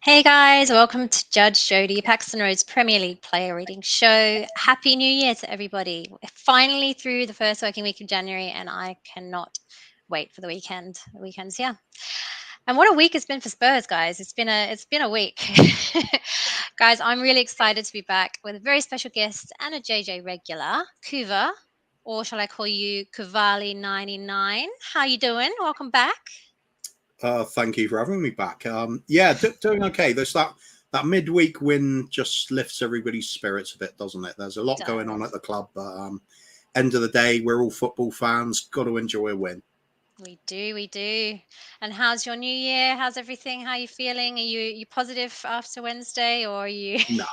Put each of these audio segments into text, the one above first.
Hey guys, welcome to Judge Jodi, Paxton Road's Premier League Player Ratings show. Happy New Year to everybody. We're finally through the first working week of January and I cannot wait for the weekend. The weekend's here. And what a week it's been for Spurs, guys. It's been a week. Guys, I'm really excited to be back with a very special guest and a JJ regular, Kuva, or shall I call you Kuvali99. How you doing? Welcome back. Thank you for having me back. Doing okay. There's that midweek win just lifts everybody's spirits a bit, doesn't it? There's a lot going on at the club, but end of the day, we're all football fans. Got to enjoy a win. We do. And how's your new year? How's everything? How are you feeling? Are you positive after Wednesday, or are you? No.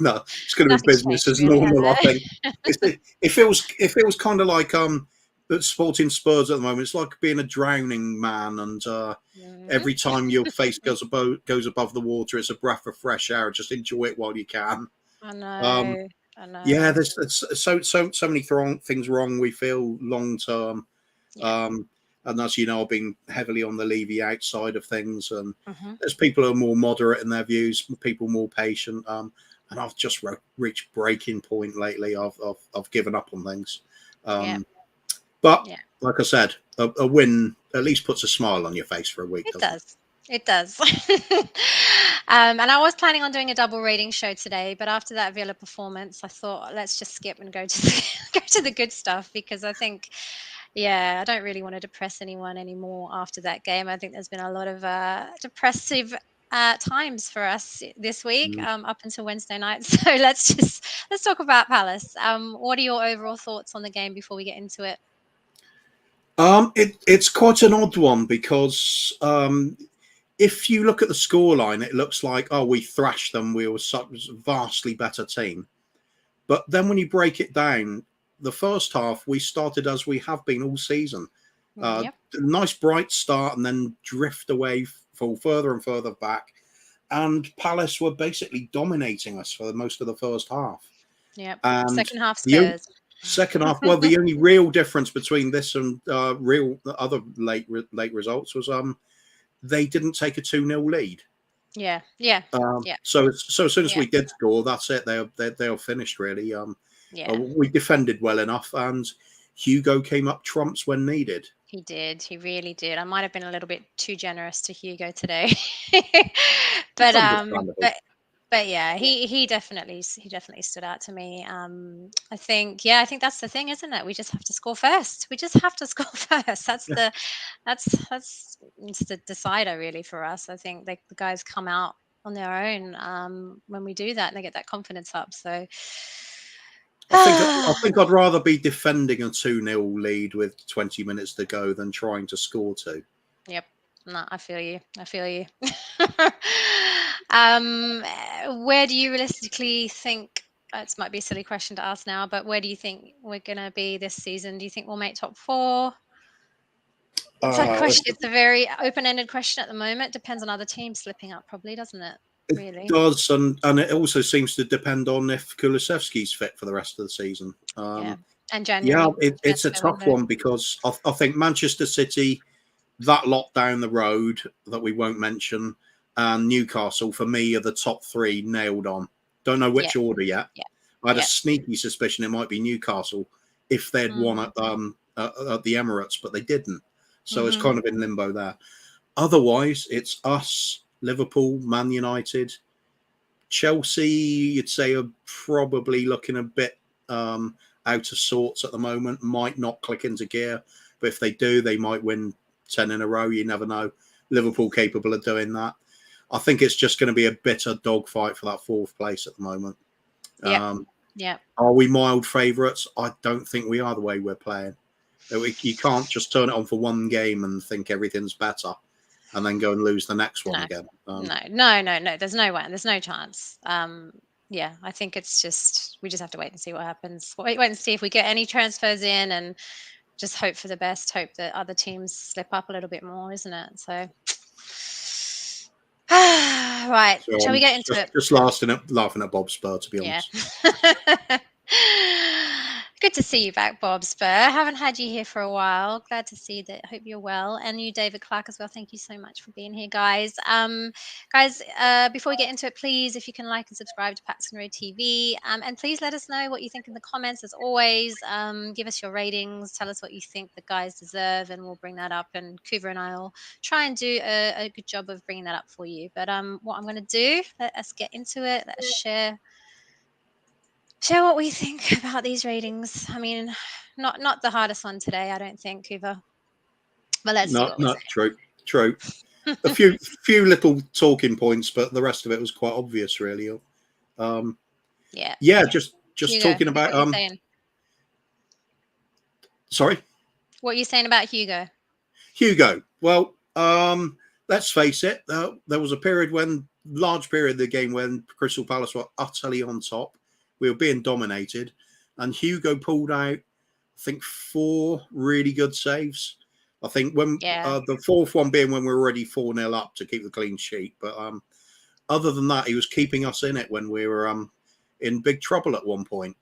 No, it's going to be business as normal. I think it feels kind of like sporting Spurs at the moment. It's like being a drowning man, and every time your face goes above the water, it's a breath of fresh air. Just enjoy it while you can. I know. Yeah, there's so many things wrong. We feel long term, and as you know, I've been heavily on the Levy outside of things, and there's people who are more moderate in their views, people more patient. And I've just reached breaking point lately. I've given up on things. But like I said, a win at least puts a smile on your face for a week. It does. And I was planning on doing a double rating show today, but after that Villa performance, I thought let's just skip and go to the good stuff, because I think, I don't really want to depress anyone anymore after that game. I think there's been a lot of depressive times for us this week up until Wednesday night. So let's talk about Palace. What are your overall thoughts on the game before we get into it? It's quite an odd one, because if you look at the scoreline, it looks like, we thrashed them. We were such a vastly better team. But then when you break it down, the first half, we started as we have been all season. Nice bright start, and then drift away, fall further and further back. And Palace were basically dominating us for most of the first half. Yeah. Second half Spurs. Second half, well, the only real difference between this and other late results was they didn't take a 2-0 lead. Yeah. So as soon as we did score, that's it. They're finished, really. We defended well enough, and Hugo came up trumps when needed. He did. He really did. I might have been a little bit too generous to Hugo today, but yeah, he definitely stood out to me. I think that's the thing, isn't it? We just have to score first. That's the decider really for us. I think the guys come out on their own when we do that, and they get that confidence up. So I think I'd rather be defending a 2-0 lead with 20 minutes to go than trying to score 2. Yep. No, I feel you. Where do you realistically think, it might be a silly question to ask now, but where do you think we're going to be this season? Do you think we'll make top 4? It's a very open-ended question at the moment. Depends on other teams slipping up, probably, doesn't it? Really? It does, and it also seems to depend on if Kulusevski's fit for the rest of the season. And January. Yeah, it's a tough one, because I think Manchester City, that lot down the road that we won't mention, and Newcastle, for me, are the top 3 nailed on. Don't know which order yet. I had a sneaky suspicion it might be Newcastle if they'd won at the Emirates, but they didn't. So it's kind of in limbo there. Otherwise, it's us, Liverpool, Man United, Chelsea, you'd say, are probably looking a bit out of sorts at the moment. Might not click into gear, but if they do, they might win 10 in a row. You never know. Liverpool capable of doing that. I think it's just going to be a bitter dogfight for that 4th place at the moment. Are we mild favourites? I don't think we are, the way we're playing. You can't just turn it on for one game and think everything's better. and then go and lose the next one No. again. No. There's no way. There's no chance. Yeah, I think it's just we just have to wait and see what happens. Wait and see if we get any transfers in, and just hope for the best. Hope that other teams slip up a little bit more, isn't it? So, right. So Shall we I'm get into it? just laughing at Bob Spur, to be Yeah. honest. Good to see you back, Bob Spur. Haven't had you here for a while. Glad to see that. Hope you're well. And you, David Clark, as well. Thank you so much for being here, guys. Before we get into it, please, if you can like and subscribe to Paxton Road TV. And please let us know what you think in the comments, as always. Give us your ratings. Tell us what you think the guys deserve, and we'll bring that up. And Kuva and I will try and do a good job of bringing that up for you. But what I'm going to do, let us get into it. Let us share what we think about these ratings. I mean, not the hardest one today, I don't think, Kuva. But let's see what we True. say. A few little talking points, but the rest of it was quite obvious, really. Yeah. Just Hugo, talking about what are you saying? Sorry, what are you saying about Hugo? Well, let's face it. There was a large period of the game when Crystal Palace were utterly on top. We were being dominated, and Hugo pulled out, I think, 4 really good saves. I think when the fourth one being when we were already 4-0 up to keep the clean sheet. But other than that, he was keeping us in it when we were in big trouble at one point.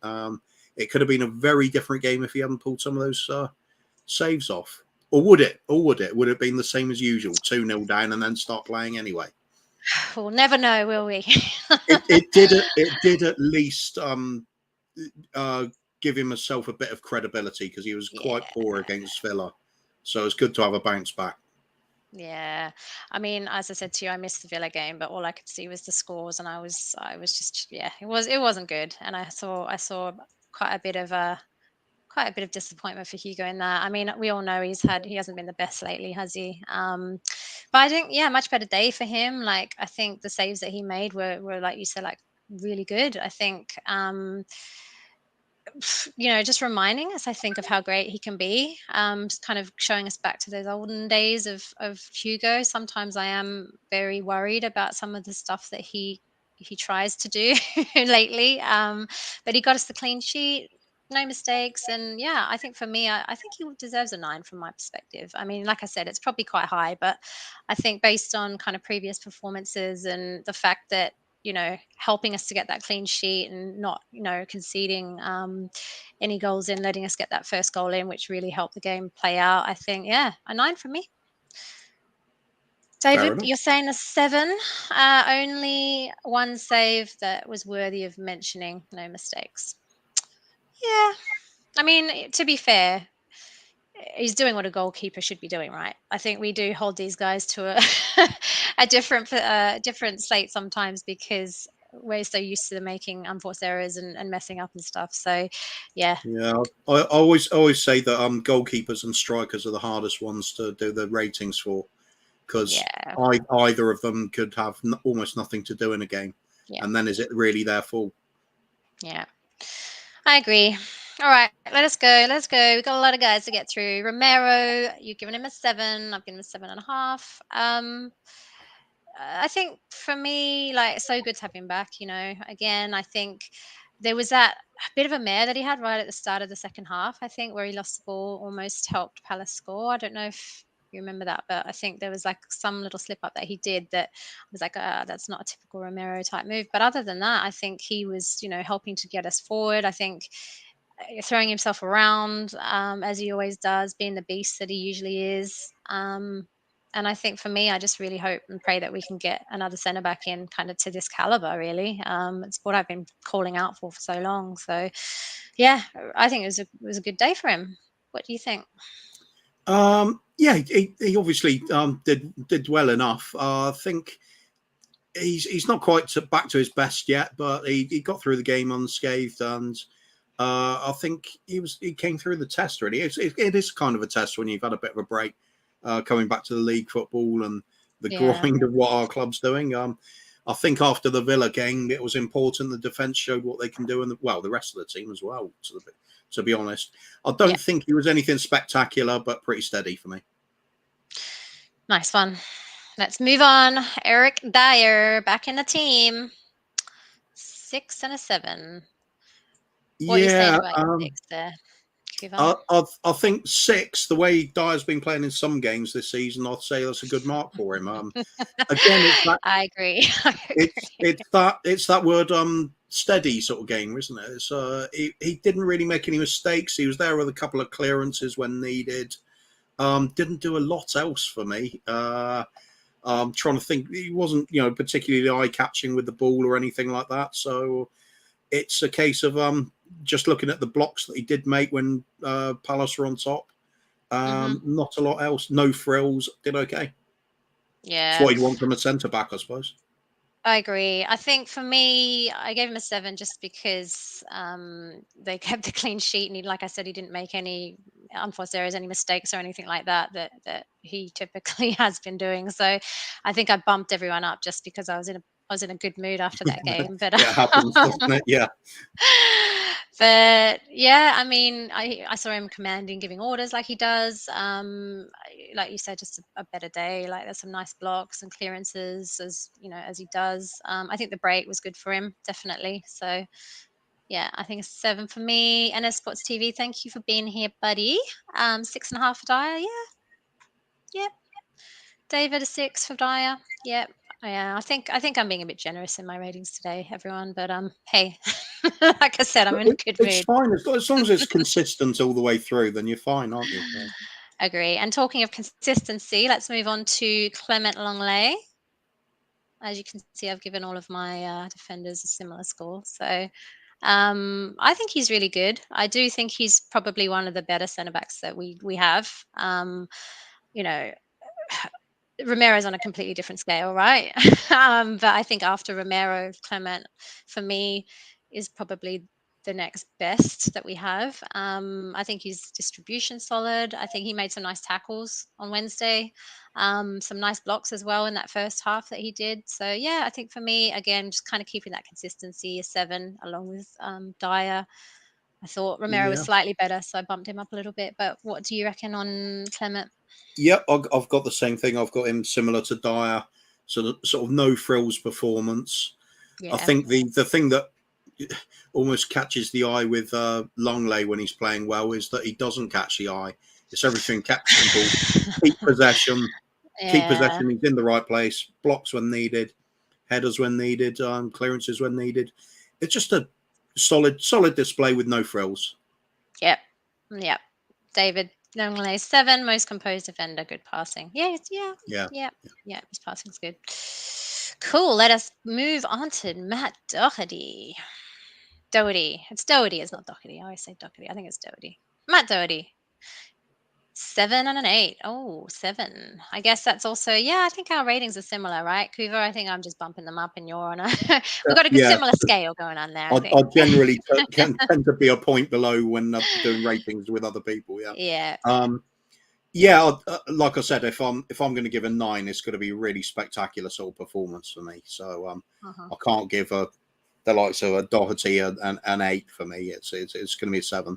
It could have been a very different game if he hadn't pulled some of those saves off. Or would it? Would it have been the same as usual, 2-0 down and then start playing anyway? We'll never know, will we? it did at least give himself a bit of credibility, because he was quite poor against Villa. So it's good to have a bounce back. Yeah, I mean, as I said to you, I missed the Villa game, but all I could see was the scores, and I was just it wasn't good, and I saw quite a bit of disappointment for Hugo in that. I mean, we all know he hasn't been the best lately, has he? But I think, much better day for him. Like, I think the saves that he made were like you said, like really good. I think, just reminding us, I think, of how great he can be. Just kind of showing us back to those olden days of Hugo. Sometimes I am very worried about some of the stuff that he tries to do lately. But he got us the clean sheet, no mistakes, and I think for me, I think he deserves a 9 from my perspective. I mean, like I said, it's probably quite high, but I think based on kind of previous performances and the fact that helping us to get that clean sheet and not conceding any goals in, letting us get that first goal in, which really helped the game play out. I think a 9 from me. David, you're saying a 7. Only one save that was worthy of mentioning, no mistakes. Yeah, I mean, to be fair, he's doing what a goalkeeper should be doing, right? I think we do hold these guys to a different slate sometimes, because we're so used to them making unforced errors and messing up and stuff. So, yeah. I always say that goalkeepers and strikers are the hardest ones to do the ratings for, because either of them could have almost nothing to do in a game, and then is it really their fault? Yeah, I agree. All right, let's go. We've got a lot of guys to get through. Romero, you've given him a 7. I've given him a 7.5. I think for me, like, so good to have him back. Again, I think there was that bit of a mare that he had right at the start of the second half, I think, where he lost the ball, almost helped Palace score. I don't know if you remember that, but I think there was like some little slip up that he did that was like, that's not a typical Romero type move. But other than that, I think he was, helping to get us forward. I think throwing himself around, as he always does, being the beast that he usually is. And I think for me, I just really hope and pray that we can get another centre back in kind of to this caliber, really. It's what I've been calling out for so long. So, I think it was a good day for him. What do you think? He obviously did well enough. I think he's not quite back to his best yet, but he got through the game unscathed, and I think he came through the test, really. It is kind of a test when you've had a bit of a break, coming back to the league football and the grind of what our club's doing. I think after the Villa game, it was important the defence showed what they can do, and the rest of the team as well, to be honest. I don't think he was anything spectacular, but pretty steady for me. Nice one. Let's move on. Eric Dyer back in the team. 6 and a 7. What are you saying Yeah, about your 6 there, Kuva? I think 6. The way Dyer's been playing in some games this season, I'd say that's a good mark for him. Again, it's that I agree. I agree. it's that word steady sort of game, isn't it? It's he didn't really make any mistakes. He was there with a couple of clearances when needed. Didn't do a lot else for me. I'm trying to think. He wasn't, particularly eye catching with the ball or anything like that. So it's a case of just looking at the blocks that he did make when Palace were on top. Not a lot else. No frills. Did okay. It's Yeah, what you'd want from a centre back, I suppose. I agree. I think for me, I gave him a 7 just because they kept the clean sheet, and like I said, he didn't make any unforced errors, any mistakes or anything like that he typically has been doing. So I think I bumped everyone up just because I was in a good mood after that game. But It happens, doesn't it? Yeah. but yeah, I mean, I saw him commanding, giving orders like he does. Like you said, just a better day. Like there's some nice blocks and clearances as he does. I think the break was good for him, definitely. So yeah, I think a 7 for me. NS Sports TV, thank you for being here, buddy. 6.5 for Dyer. Yep. David, a 6 for Dyer. Yep. Yeah, I think I'm being a bit generous in my ratings today, everyone. But hey, like I said, I'm in a good It's mood. fine as long as it's consistent all the way through. Then you're fine, aren't you? Agree. And talking of consistency, let's move on to Clement Longley. As you can see, I've given all of my defenders a similar score. So I think he's really good. I do think he's probably one of the better centre backs that we have. You know, Romero's on a completely different scale, right? But I think after Romero, Clement, for me, is probably the next best that we have. I think his distribution solid. I think he made some nice tackles on Wednesday, some nice blocks as well in that first half that he did. So yeah, I think for me, again, just kind of keeping that consistency, a 7 along with Dyer. I thought Romero was Yeah. slightly better, so I bumped him up a little bit. But what do you reckon on Clement? Yep, I've got the same thing. I've got him similar to Dyer, sort of no frills performance. I Yeah. think the thing that almost catches the eye with Longley when he's playing well is that he doesn't catch the eye. It's everything kept simple. Keep possession. Keep Yeah. possession. He's in the right place. Blocks when needed. Headers when needed. Clearances when needed. It's just a solid display with no frills. Yep. Yep. David Longley, 7, most composed defender, good passing. Yeah, Yeah. yeah, his passing's good. Cool. Let us move on to Matt Doherty. Doherty. It's Doherty, it's not Doherty. I always say Doherty. I think it's Doherty. Matt Doherty. 7 and an 8. Oh, 7. I guess that's also, yeah, I think our ratings are similar, right? Kuva, I think I'm just bumping them up and you're on a, we've got a good Yeah. similar scale going on there, I I think. generally can tend to be a point below when doing ratings with other people. Yeah. Yeah. Yeah, like I said, if I'm going to give a 9, it's going to be a really spectacular sort of performance for me. So I can't give the likes of a Doherty an 8 for me. It's going to be a 7.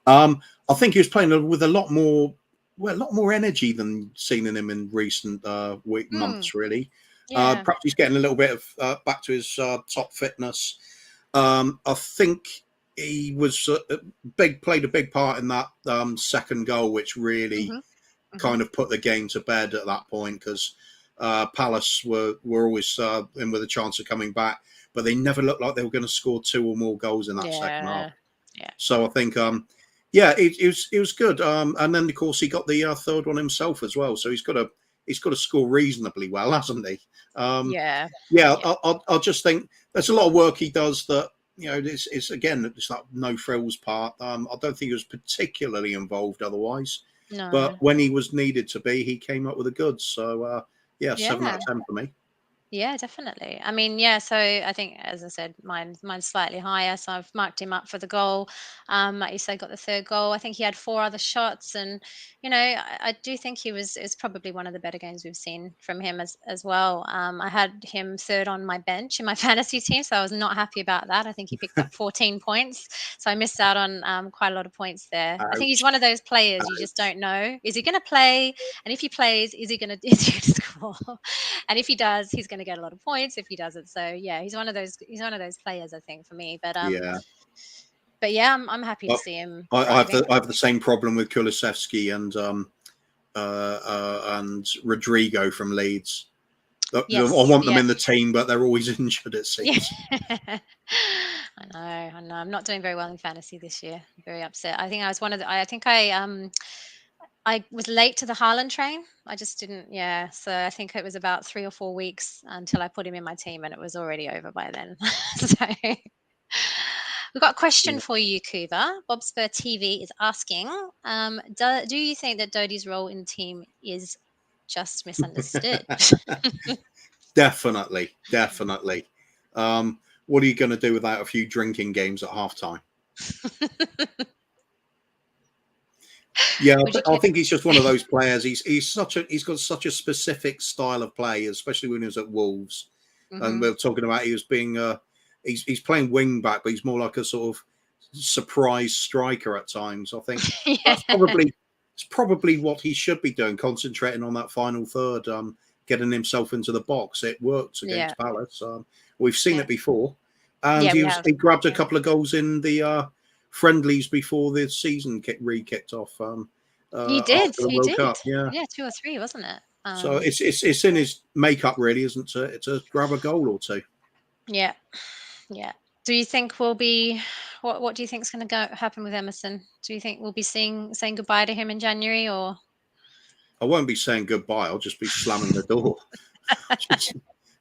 I think he was playing with a lot more energy than seen in him in recent months. Really, Yeah. perhaps he's getting a little bit of back to his top fitness. I think he was played a big part in that second goal, which really kind of put the game to bed at that point, because Palace were always in with a chance of coming back, but they never looked like they were going to score 2 or more goals in that second half. Yeah. So I think, it was good. And then of course he got the third one himself as well. So he's got to score reasonably well, hasn't he? Yeah. I just think there's a lot of work he does that, it's again, it's that no frills part. I don't think he was particularly involved otherwise. No. But when he was needed to be, he came up with the goods. So, 7 out Yeah. of 10 for me. Yeah, definitely. I mean, yeah, so I think, as I said, mine's slightly higher, so I've marked him up for the goal. Like you said, got the third goal. I think he had four other shots, and I do think it's probably one of the better games we've seen from him as well. I had him third on my bench in my fantasy team, so I was not happy about that. I think he picked up 14 points, so I missed out on quite a lot of points there. I think he's Ouch. one of those players you just don't know. Is he going to play? And if he plays, is he going to score? And if he does, he's going to get a lot of points. If he doesn't, so yeah, he's one of those players, I think, for me. Yeah. But yeah, I'm happy to Well, see him I have thriving. the same problem with Kulusevski and Rodrigo from Leeds. I Yes, want them yeah, in the team, but they're always injured, it yeah. seems. I know. I'm not doing very well in fantasy this year. I'm very upset. I think I was one of the. I was late to the Haaland train. I just didn't. Yeah, so I think it was about 3 or 4 weeks until I put him in my team, and it was already over by then. So. We've got a question Yeah. for you, Kuva. Bobspur TV is asking, do you think that Dodi's role in the team is just misunderstood? Definitely, definitely. What are you going to do without a few drinking games at halftime? Yeah, Would you I care? think he's just one of those players. He's got such a specific style of play, especially when he was at Wolves. And Hmm. we were talking about he was being he's playing wing back, but he's more like a sort of surprise striker at times. I think that's Yeah. probably what he should be doing, concentrating on that final third, getting himself into the box. It works Yeah. against Palace. We've seen Yeah. it before, and Yeah, we have. he grabbed a Yeah. couple of goals in the friendlies before the season kicked off He did. after the He World did. Cup. Yeah, Yeah, two or three, wasn't it? so it's in his makeup, really, isn't it? To grab a goal or two. Yeah. Yeah. Do you think we'll be what do you think is going to go happen with Emerson? Do you think we'll be saying goodbye to him in January, or I won't be saying goodbye. I'll just be slamming the door. Just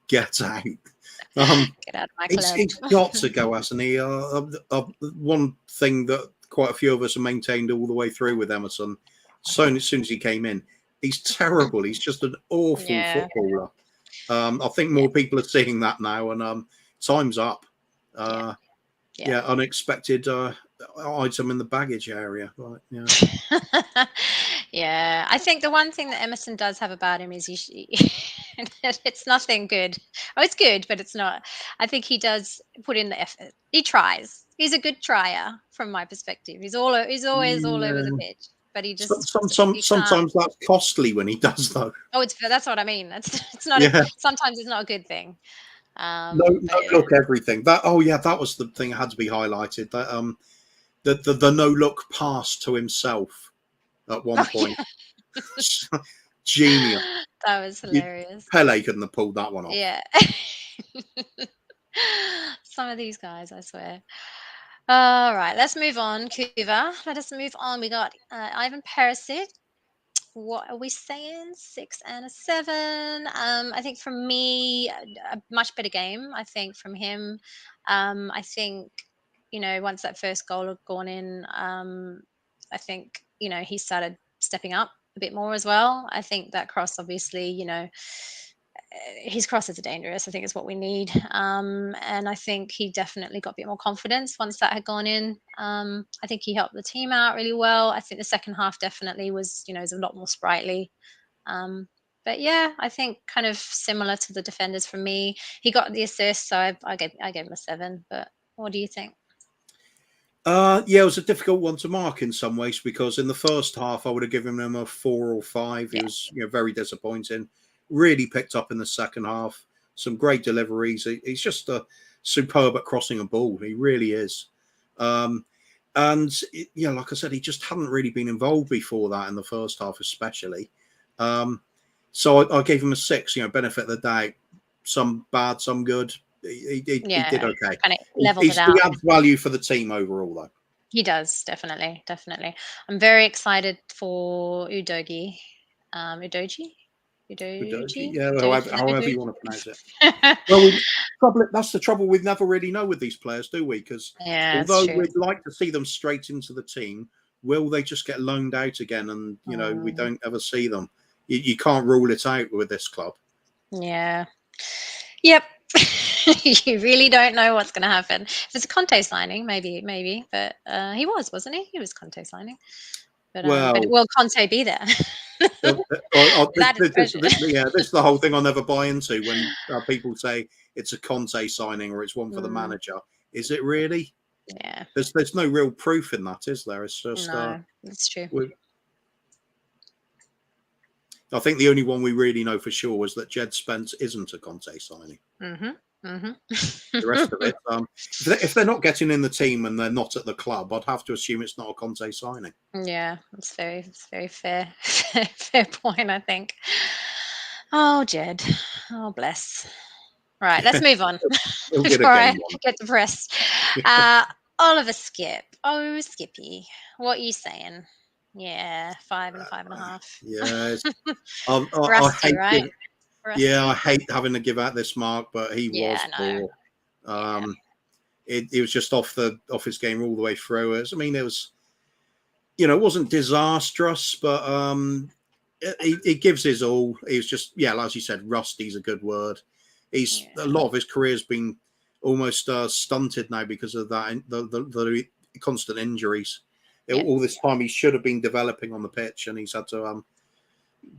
get out. get out of my club? He's got to go, hasn't he? One thing that quite a few of us have maintained all the way through with Emerson, so as soon as he came in, he's terrible. He's just an awful Yeah. footballer. I think Yeah. more people are seeing that now, and time's up. Yeah. Uh, Yeah. yeah, unexpected item in the baggage area. Right? Yeah. Yeah, I think the one thing that Emerson does have about him is it's nothing good. Oh, it's good, but it's not. I think he does put in the effort. He tries. He's a good trier from my perspective. He's always all over the Yeah. pitch, but he can't. Sometimes that's costly when he does, though. Oh, that's what I mean. That's it's not a. Yeah. Sometimes it's not a good thing. No, But no yeah. look everything. That was the thing that had to be highlighted. That the no look pass to himself at one Oh yeah, point. Genius. that was hilarious. Pele couldn't have pulled that one off. Yeah. Some of these guys, I swear. All right, let's move on, Kuva. Let us move on. We got Ivan Perisic. What are we saying? 6 and a 7. I think for me, a much better game. I think from him. I think once that first goal had gone in, I think he started stepping up a bit more as well. I think that cross, obviously, his crosses are dangerous. I think it's what we need. And I think he definitely got a bit more confidence once that had gone in. I think he helped the team out really well. I think the second half definitely was a lot more sprightly. But yeah, I think kind of similar to the defenders for me. He got the assist, so I gave him a 7. But what do you think? Yeah, it was a difficult one to mark in some ways because in the first half I would have given him a 4 or 5. He Yeah. was very disappointing. Really picked up in the second half. Some great deliveries. He's just superb at crossing a ball. He really is. And like I said, he just hadn't really been involved before that in the first half, especially. So I gave him a 6. Benefit of the doubt. Some bad, some good. He did Yeah, okay. kind of leveled it He out. adds value for the team overall, though. He does, definitely, definitely. I'm very excited for Udogi. Udoji? Udoji, Udoji? yeah, however Udoji? you want to pronounce it. Well, that's the trouble. We never really know with these players, do we? Because Yeah, it's although true. we'd like to see them straight into the team, will they just get loaned out again? And we Mm, don't ever see them. You can't rule it out with this club. yeah. Yep. You really don't know what's going to happen. If it's a Conte signing, maybe, but he wasn't he? He was Conte signing. But Well, will Conte be there? That is question. yeah, this is the whole thing I never buy into when people say it's a Conte signing or it's one for the manager. Is it really? Yeah. There's no real proof in that, is there? It's just No, that's true. I think the only one we really know for sure was that Jed Spence isn't a Conte signing. The rest of it, if they're not getting in the team and they're not at the club, I'd have to assume it's not a Conte signing. Yeah, it's very fair, fair point, I think. Oh, Jed. Oh, bless. Right, let's move on He'll get a before I game one. get depressed. Uh, Oliver Skip. Oh, Skippy. What are you saying? Yeah, 5 and a 5.5. Yes. I Rusty, hate right? yeah, I Rusty. hate having to give out this mark, but he Yeah, was I know. poor. Yeah. It was just off his game all the way through. I mean, it was, it wasn't disastrous, but he gives his all. He was just, yeah, as you said, rusty's a good word. A lot of his career's been almost stunted now because of that, the constant injuries. All this time he should have been developing on the pitch, and he's had to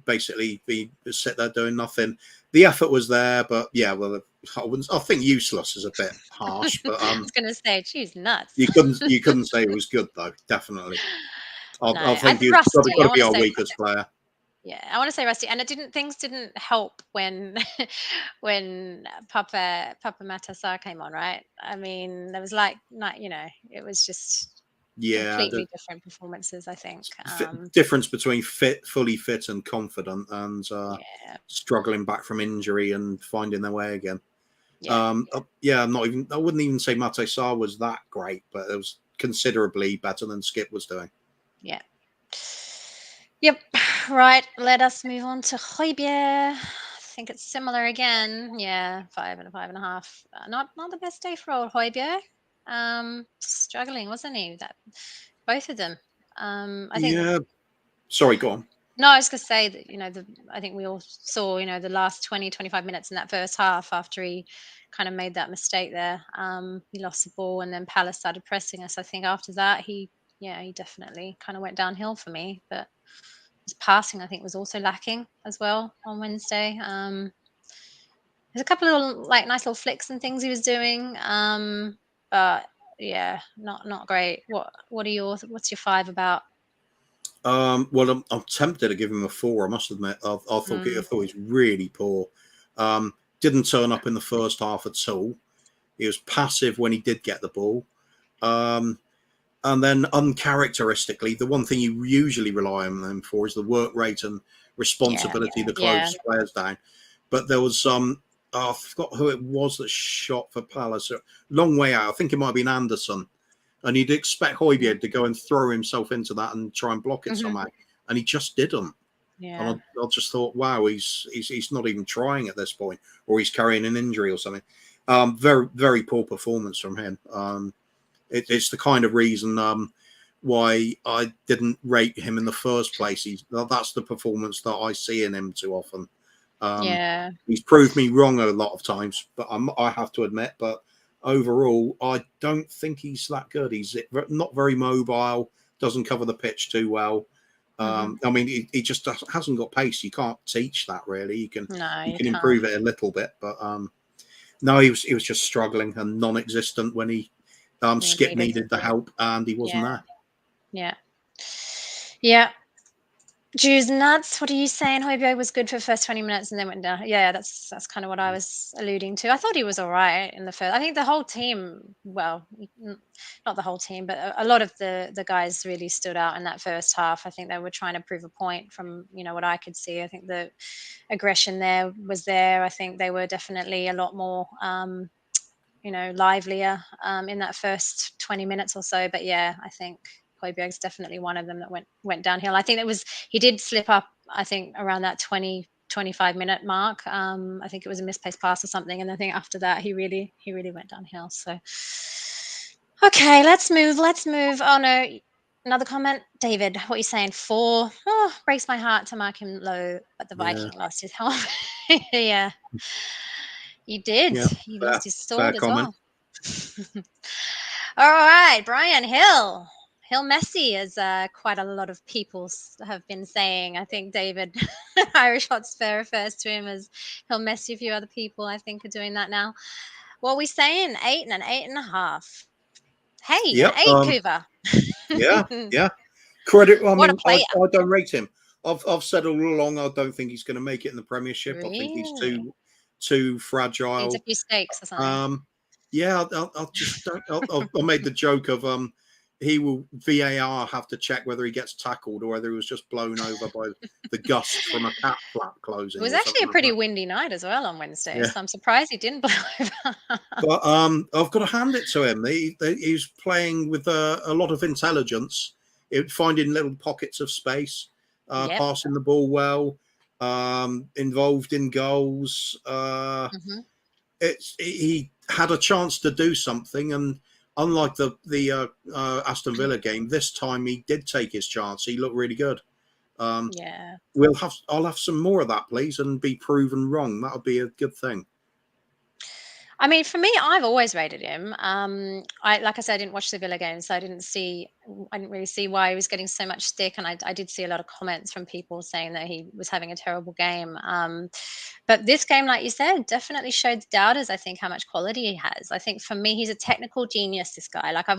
basically sit there doing nothing. The effort was there, but yeah, well, I think useless is a bit harsh, but I was going to say, geez, nuts. you couldn't say it was good though. Definitely, I think he's got Rusty. I to want be to our say weakest player. Yeah, I want to say Rusty, and things didn't help when when Papa Matasar came on, right? I mean, there was not, it was just Yeah, the completely different performances, I think. difference between fully fit and confident, and Yeah, struggling back from injury and finding their way again. yeah, Yeah, I wouldn't even say Mate Sarr was that great, but it was considerably better than Skip was doing. yeah. Yep. Right. Let us move on to Højbjerg. I think it's similar again. Yeah, 5 and a 5.5. Not the best day for old Højbjerg. Struggling, wasn't he? That both of them. I think. Yeah. Sorry, go on. No, I was going to say that I think we all saw the last 20-25 minutes in that first half after he kind of made that mistake there. He lost the ball and then Palace started pressing us. I think after that he definitely kind of went downhill for me, but his passing, I think, was also lacking as well on Wednesday. There's a couple of little, nice little flicks and things he was doing, but yeah, not great. What's your 5 about? Well, I'm tempted to give him a 4. I must admit, I thought he was really poor. Didn't turn up in the first half at all. He was passive when he did get the ball. And then uncharacteristically, the one thing you usually rely on them for is the work rate and responsibility to close players down. But there was I forgot who it was that shot for Palace. Long way out. I think it might have been Anderson. And you'd expect Højbjerg to go and throw himself into that and try and block it somehow. And he just didn't. Yeah. And I just thought, wow, he's not even trying at this point, or he's carrying an injury or something. Very, very poor performance from him. It's the kind of reason why I didn't rate him in the first place. That's the performance that I see in him too often. He's proved me wrong a lot of times, but I have to admit. But overall, I don't think he's that good. He's not very mobile, doesn't cover the pitch too well. I mean, he just hasn't got pace. You can't teach that, really. You can improve it a little bit, but no, he was just struggling and non-existent when he Skip needed the help, and he wasn't there. Yeah. Jews nuts. What are you saying? Højbjerg was good for the first 20 minutes and then went down. Yeah, that's kind of what I was alluding to. I thought he was all right in the first. I think the whole team, well, not the whole team, but a lot of the guys really stood out in that first half. I think they were trying to prove a point from, what I could see. I think the aggression there was there. I think they were definitely a lot more, livelier in that first 20 minutes or so. But yeah, I think Højbjerg's definitely one of them that went downhill. I think he did slip up, I think, around that 20-25 minute mark. I think it was a misplaced pass or something. And I think after that, he really went downhill. So, okay, let's move. Oh no, another comment. David, what are you saying? 4. Oh, breaks my heart to mark him low, but the Viking lost his helmet. Yeah. He did. Yeah, He fair, lost his fair sword as comment. well. All right, Brian Hill. Hill Messi, as quite a lot of people have been saying. I think David, Irish Hotspur, refers to him as Hill Messi. A few other people, I think, are doing that now. What are we saying? 8 and an 8.5. Hey, an Yep. 8, Coover. Yeah. Yeah. Credit. I What a mean, player. I don't rate him. I've said all along I don't think he's going to make it in the Premiership. I think he's Really? too Needs a fragile. few steaks or something. Yeah, I'll just don't. I made the joke of he will VAR have to check whether he gets tackled or whether he was just blown over by the gust from a cat flap It closing was or actually something a like pretty that. windy night as well on Wednesday, Yeah. so I'm surprised he didn't blow over. But I've got to hand it to him. He's playing with a lot of intelligence, finding little pockets of space, Yep. passing the ball well, involved in goals. Hmm. He had a chance to do something, and unlike the Aston Villa game, this time he did take his chance. He looked really good. Yeah. I'll have some more of that, please, and be proven wrong. That would be a good thing. I mean, for me, I've always rated him. Like I said, I didn't watch the Villa game, so I didn't really see why he was getting so much stick. And I did see a lot of comments from people saying that he was having a terrible game. But this game, like you said, definitely showed the doubters, I think, how much quality he has. I think for me, he's a technical genius. This guy, like I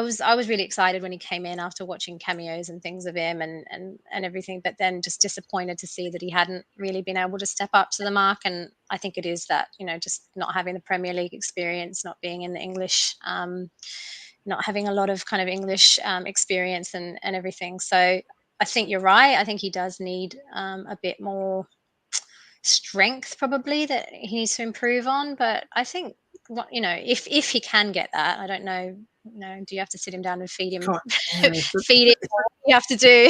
was really excited when he came in after watching cameos and things of him and everything, but then just disappointed to see that he hadn't really been able to step up to the mark. And I think it is that, just not having the Premier League experience, not being in the English, not having a lot of kind of English experience and everything. So I think you're right. I think he does need a bit more strength probably that he needs to improve on. But I think if he can get that, I don't know. Do you have to sit him down and feed him, feed him? What do you have to do?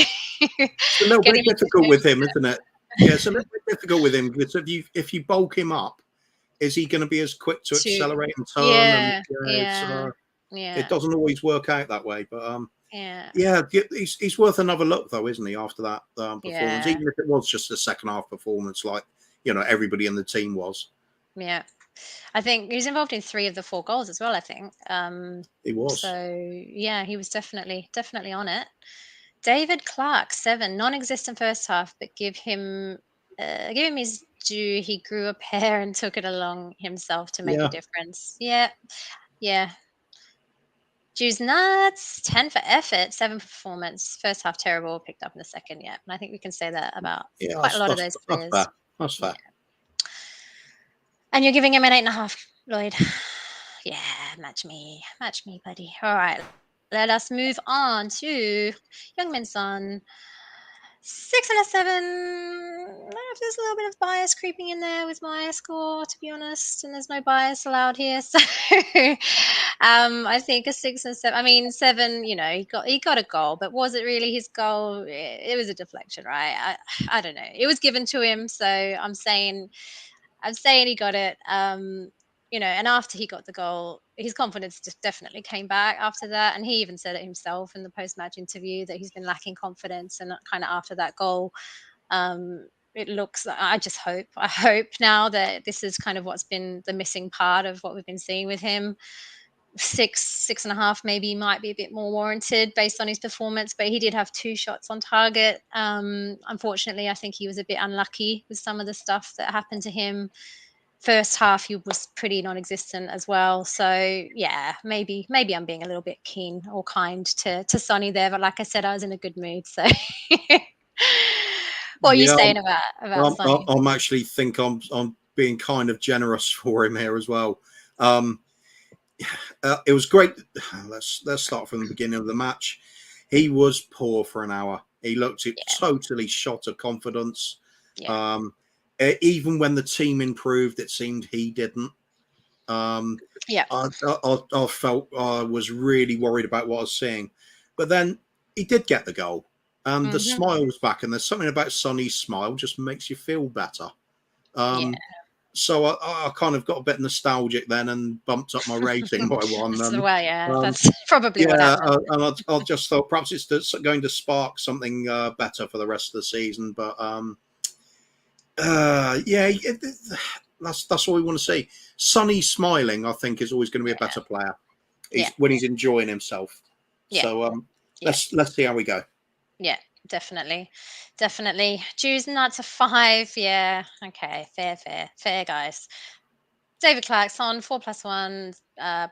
It's a little Get bit him difficult with him, isn't it? Yeah, it's a little bit difficult with him because if you bulk him up, is he going to be as quick to to accelerate and turn? And yeah, yeah, it yeah, doesn't always work out that way. But yeah, yeah, he's worth another look though, isn't he? After that performance, yeah, even if it was just a second half performance, like everybody in the team was. yeah. I think he was involved in 3 of the 4 goals as well, I think. He was. So yeah, he was definitely on it. David Clark, 7, non-existent first half, but give him his due. He grew a pair and took it along himself to make a Yeah, difference. Yeah, yeah. Due's nuts. 10 for effort, 7 for performance. First half terrible, picked up in the second. Yeah, and I think we can say that about yeah, quite a lot of those that's players. fair. That's Yeah. fair. And you're giving him an 8.5, Lloyd. Yeah, match me, buddy. All right, let us move on to Young Min Son. 6 and a 7. I don't know if there's a little bit of bias creeping in there with my score, to be honest, and there's no bias allowed here. So, I think a 6 and 7. I mean, 7. He got a goal, but was it really his goal? It was a deflection, right? I don't know. It was given to him, so I'm saying he got it. And after he got the goal, his confidence just definitely came back after that. And he even said it himself in the post-match interview that he's been lacking confidence. And kind of after that goal, it looks like I hope now that this is kind of what's been the missing part of what we've been seeing with him. 6.5 maybe might be a bit more warranted based on his performance, but he did have 2 shots on target. Unfortunately, I think he was a bit unlucky with some of the stuff that happened to him. First half, he was pretty non-existent as well. So yeah, maybe I'm being a little bit keen or kind to Sonny there, but like I said, I was in a good mood. So what are you Yeah, saying about Sonny? I'm actually think I'm being kind of generous for him here as well. It was great. Let's start from the beginning of the match. He was poor for an hour. He looked totally shot of confidence. Yeah. Even when the team improved, it seemed he didn't. Yeah. I felt I was really worried about what I was seeing. But then he did get the goal. And the Mm-hmm. smile was back. And there's something about Sonny's smile just makes you feel better. Yeah. So I kind of got a bit nostalgic then and bumped up my rating by 1. Well, yeah, Um, that's probably what yeah, happened. and I just thought perhaps it's going to spark something better for the rest of the season. But yeah, That's all we want to see. Sonny smiling, I think, is always going to be a better player. When he's enjoying himself. So let's see how we go. Yeah, definitely. Jews nuts a 5. Yeah. Okay. Fair, guys. David Clarkson, 4+1,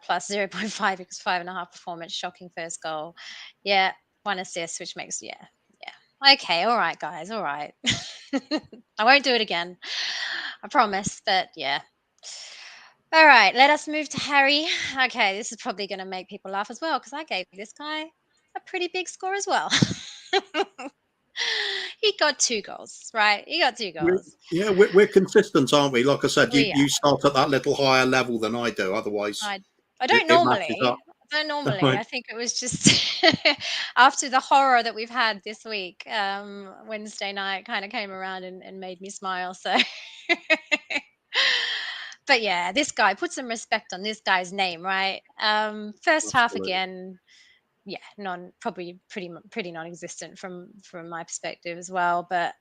plus 0.5 because 5.5 performance. Shocking first goal. Yeah. 1 assist, which makes, yeah. Okay. All right, guys. All right. I won't do it again. I promise. But yeah. All right. Let us move to Harry. Okay. This is probably going to make people laugh as well because I gave this guy a pretty big score as well. He got 2 goals, right? He got 2 goals. We're consistent, aren't we? Like I said, you start at that little higher level than I do. Otherwise, I don't normally. I think it was just after the horror that we've had this week. Wednesday night kind of came around and made me smile. So, but yeah, this guy, put some respect on this guy's name, right? First half again. Yeah, probably pretty non-existent from my perspective as well. But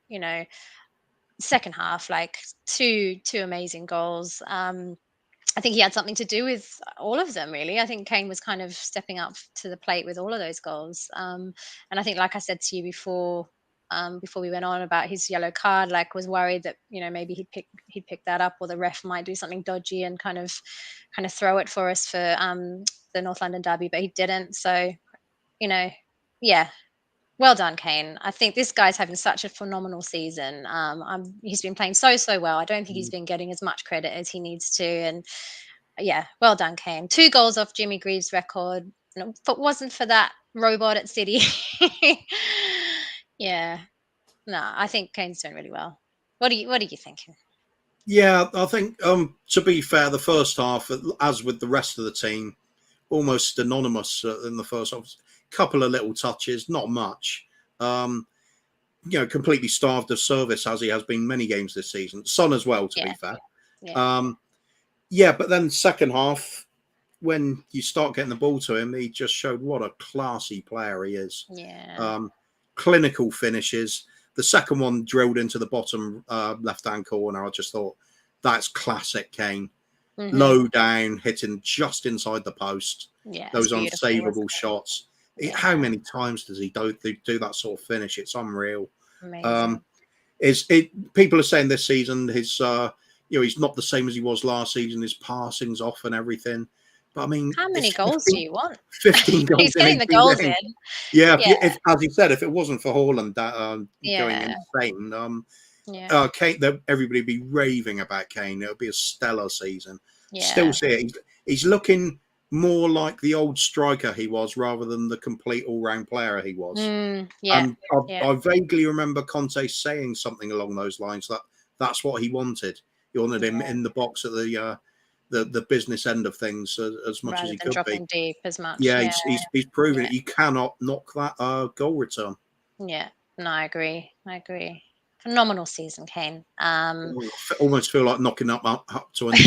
second half, like two amazing goals. I think he had something to do with all of them, really. I think Kane was kind of stepping up to the plate with all of those goals. And I think, like I said to you before we went on about his yellow card, like was worried that maybe he'd pick that up, or the ref might do something dodgy and kind of throw it for us for the North London derby, but he didn't. So yeah, well done, Kane. I think this guy's having such a phenomenal season. He's been playing so well. I don't think he's been getting as much credit as he needs to. And yeah, well done, Kane. 2 goals off Jimmy Greaves' record. If it wasn't for that robot at City, yeah, no, I think Kane's doing really well. What are you thinking? Yeah, I think to be fair, the first half, as with the rest of the team, almost anonymous in the first half. Couple of little touches, not much. Completely starved of service as he has been many games this season. Son as well, to be fair. But then second half, when you start getting the ball to him, he just showed what a classy player he is. Clinical finishes. The second one drilled into the bottom left-hand corner. I just thought, that's classic Kane. Low down, hitting just inside the post. Those unsavable shots. How many times does he do that sort of finish? It's unreal. Amazing. People are saying this season his he's not the same as he was last season. His passing's off and everything. But I mean, how many goals do you want? 15 goals. He's getting the goals in. Yeah. If, as you said, if it wasn't for Haaland going insane, Kane, everybody would be raving about Kane. It would be a stellar season. Still see it. He's looking more like the old striker he was rather than the complete all-round player he was. I vaguely remember Conte saying something along those lines, that's what he wanted. He wanted him in the box at the business end of things as much as he could be. Deep as much. He's proven it. You cannot knock that goal return. Yeah, no, I agree. Phenomenal season, Kane. Almost feel like knocking up to a 9.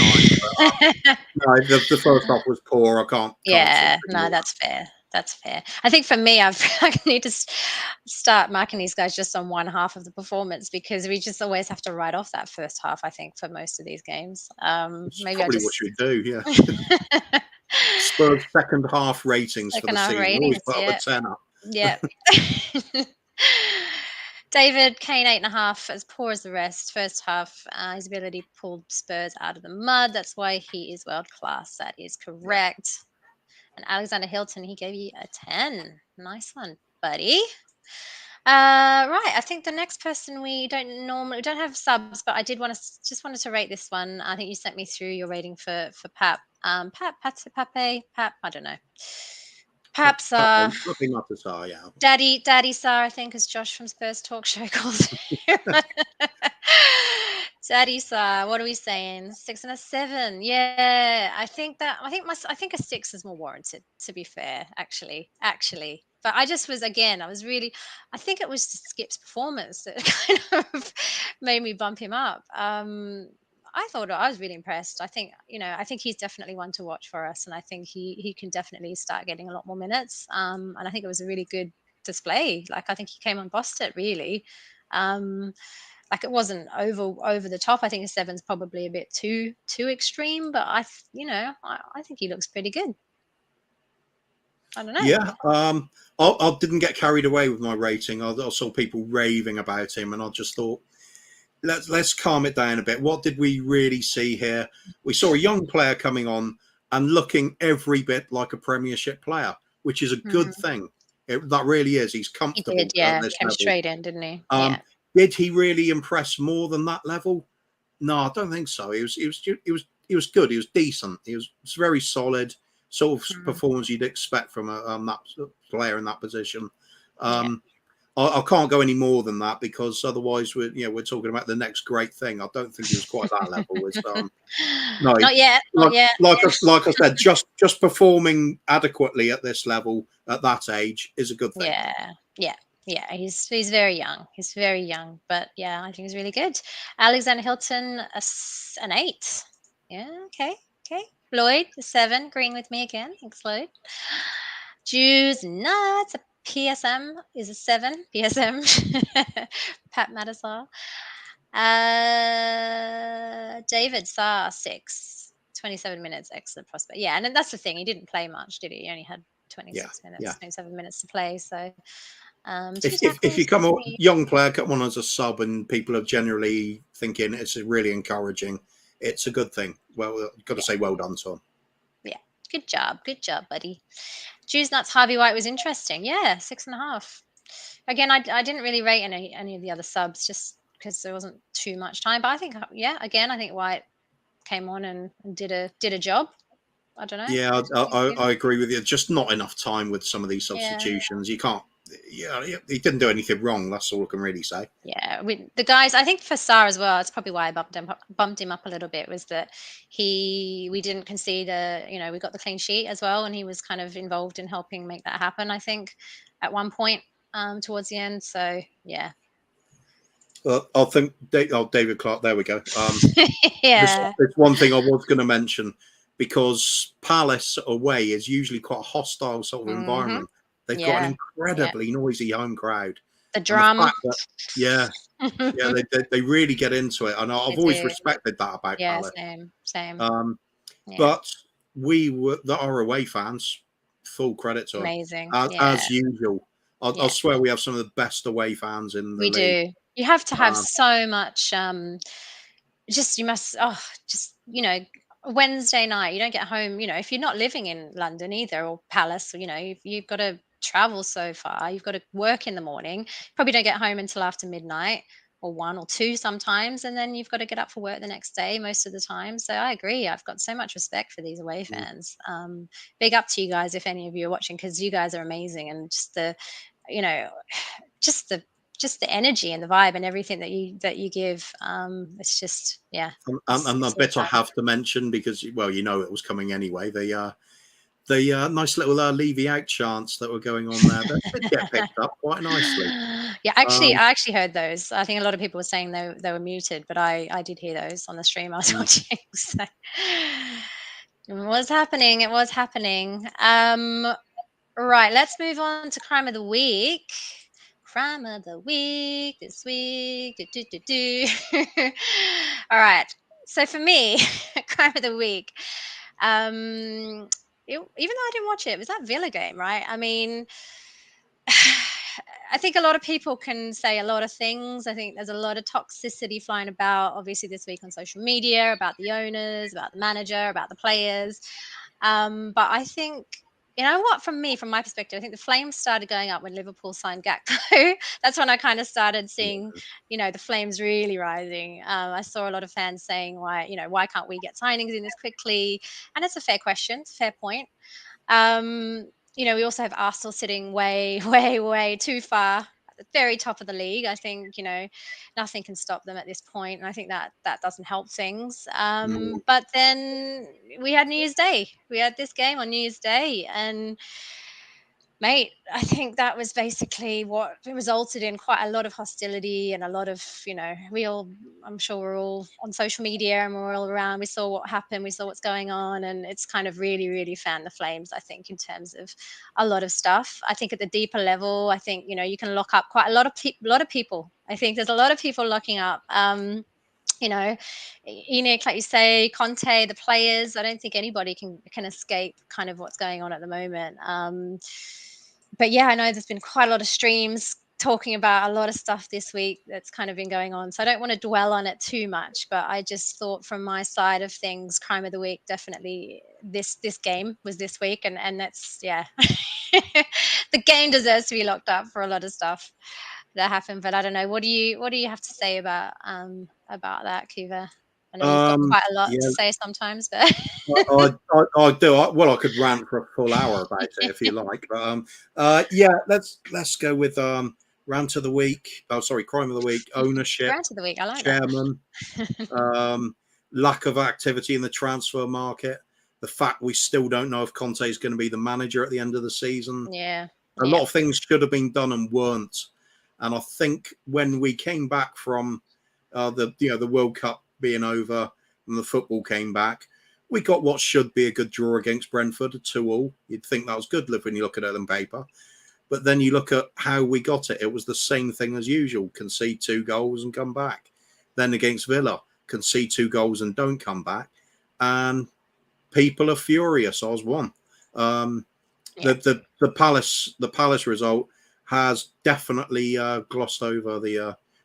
No, the first half was poor. I can't. No, that's fair. I think for me, I need to start marking these guys just on one half of the performance, because we just always have to write off that first half, I think, for most of these games. Maybe probably what you do, yeah. Spurs second half ratings for the season. Always put up a 10 up. Yeah. David, Kane 8.5, as poor as the rest. First half, his ability pulled Spurs out of the mud. That's why he is world class. That is correct. And Alexander Hilton, he gave you a 10. Nice one, buddy. Right, I think the next person we don't have subs, but I just wanted to rate this one. I think you sent me through your rating for Pap. Pape, I don't know. Perhaps Daddy Sar, I think, as Josh from Spurs Talk Show calls him. Daddy Sar, what are we saying? 6 and a 7. Yeah, I think a 6 is more warranted, to be fair, actually. But I think it was just Skip's performance that kind of made me bump him up. I was really impressed. I think he's definitely one to watch for us, and I think he can definitely start getting a lot more minutes. And I think it was a really good display. Like, I think he came and bossed it, really. Like, it wasn't over the top. I think a 7's probably a bit too extreme, but I think he looks pretty good. I don't know. Yeah, I didn't get carried away with my rating. I saw people raving about him, and I just thought, let's calm it down a bit. What did we really see here? We saw a young player coming on and looking every bit like a Premiership player, which is a good thing. That really is. He's He comfortable did, at yeah. this Came level. straight in, didn't he? Um, Yeah. did he really impress more than that level? No, I don't think so. He was good. He was decent. He was very solid, sort of performance you'd expect from that player in that position. I can't go any more than that, because otherwise we're talking about the next great thing. I don't think he was quite that level. No, Not yet. Not yet. like I said, just performing adequately at this level at that age is a good thing. Yeah. He's very young. He's very young, but yeah, I think he's really good. Alexander Hilton, an 8. Yeah. Okay. Lloyd, a 7. Agreeing with me again. Thanks, Lloyd. Jews nuts. A PSM is a 7. PSM. Pat Mattisar. David Saar, 6. 27 minutes, excellent prospect. Yeah, and that's the thing. He didn't play much, did he? He only had 26 minutes, 27 minutes to play. So, if you come a young player, come on as a sub, and people are generally thinking it's really encouraging, it's a good thing. Well, got to say well done to him. Yeah, good job, buddy. Jews nuts. Harvey White was interesting. Yeah, 6.5. Again, I didn't really rate any of the other subs, just because there wasn't too much time. But I think, again, I think White came on and did a job. I don't know. Yeah, I agree with you. Just not enough time with some of these substitutions. Yeah. You can't. Yeah, he didn't do anything wrong. That's all I can really say. Yeah, the guys, I think for Sarr as well, it's probably why I bumped him up a little bit, was that we didn't concede we got the clean sheet as well, and he was kind of involved in helping make that happen, I think, at one point towards the end. So yeah. I think David Clark. There we go. Yeah. There's one thing I was going to mention, because Palace away is usually quite a hostile sort of environment. They've got an incredibly noisy home crowd. The drum. They really get into it, and I've always respected that about Palace. Same. But our away fans, full credit to them. Amazing. As usual. I swear we have some of the best away fans in the league. We do. You have to have so much. Wednesday night, you don't get home. If you're not living in London either, or Palace, you've got to travel so far. You've got to work in the morning. Probably don't get home until after midnight, or 1 or 2 sometimes, and then you've got to get up for work the next day most of the time. So I agree. I've got so much respect for these away fans. Big up to you guys if any of you are watching, because you guys are amazing, and just the energy and the vibe and everything that you give. It's just And the bit I have to mention, because it was coming anyway. The nice little Levy out chants that were going on there, that did get picked up quite nicely. Yeah, I actually heard those. I think a lot of people were saying they were muted, but I did hear those on the stream I was watching. So it was happening. Right, let's move on to crime of the week. Crime of the week this week. All right. So for me, crime of the week. Even though I didn't watch it was that Villa game, right? I mean, I think a lot of people can say a lot of things. I think there's a lot of toxicity flying about, obviously, this week on social media, about the owners, about the manager, about the players. But I think, you know what, from my perspective, I think the flames started going up when Liverpool signed Gakpo. That's when I kind of started seeing, the flames really rising. I saw a lot of fans saying, why can't we get signings in this quickly? And it's a fair question. It's a fair point. We also have Arsenal sitting way, way, way too far at the very top of the league. I think, nothing can stop them at this point. And I think that doesn't help things. But then we had New Year's Day. We had this game on New Year's Day. And Mate, I think that was basically what resulted in quite a lot of hostility and a lot of, I'm sure we're all on social media and we're all around. We saw what happened, we saw what's going on, and it's kind of really, really fanned the flames, I think, in terms of a lot of stuff. I think at the deeper level, I think, you can lock up quite a lot of people. I think there's a lot of people locking up. You know, Enoch, like you say, Conte, the players. I don't think anybody can escape kind of what's going on at the moment. But yeah, I know there's been quite a lot of streams talking about a lot of stuff this week that's kind of been going on. So I don't want to dwell on it too much, but I just thought from my side of things, crime of the week, definitely this game was this week, and that's the game deserves to be locked up for a lot of stuff that happened. But I don't know. What do you have to say about that, Kuva? I know you've got quite a lot Yeah, to say sometimes, but I do. Well, I could rant for a full hour about it if you like. But yeah, let's go with rant of the week. Oh, sorry, crime of the week. Ownership, rant of the week. I like chairman, lack of activity in the transfer market. The fact we still don't know if Conte is going to be the manager at the end of the season. Yeah, a lot of things should have been done and weren't. And I think when we came back from the World Cup being over and the football came back, we got what should be a good draw against Brentford, 2-2. You'd think that was good when you look at it on paper. But then you look at how we got it. It was the same thing as usual. Concede 2 goals and come back. Then against Villa, concede 2 goals and don't come back. And people are furious. I was one. The Palace result has definitely glossed over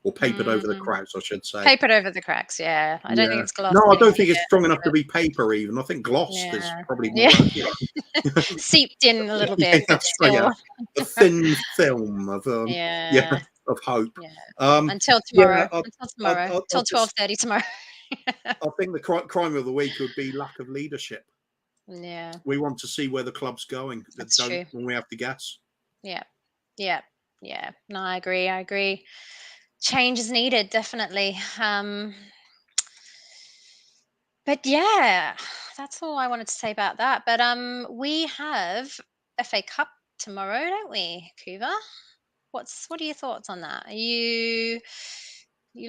or papered over the cracks, I should say. Papered over the cracks, yeah. I don't think it's glossed. No, I don't think it's strong enough to be paper even. I think glossed is probably more seeped in a little bit. But still. A thin film of of hope. Until tomorrow. Until 12:30 tomorrow. I think the crime of the week would be lack of leadership. Yeah. We want to see where the club's going. That's true. When we have to guess. Yeah. No, I agree. Change is needed, definitely. But yeah, that's all I wanted to say about that. But we have FA Cup tomorrow, don't we, Kuva? What are your thoughts on that? You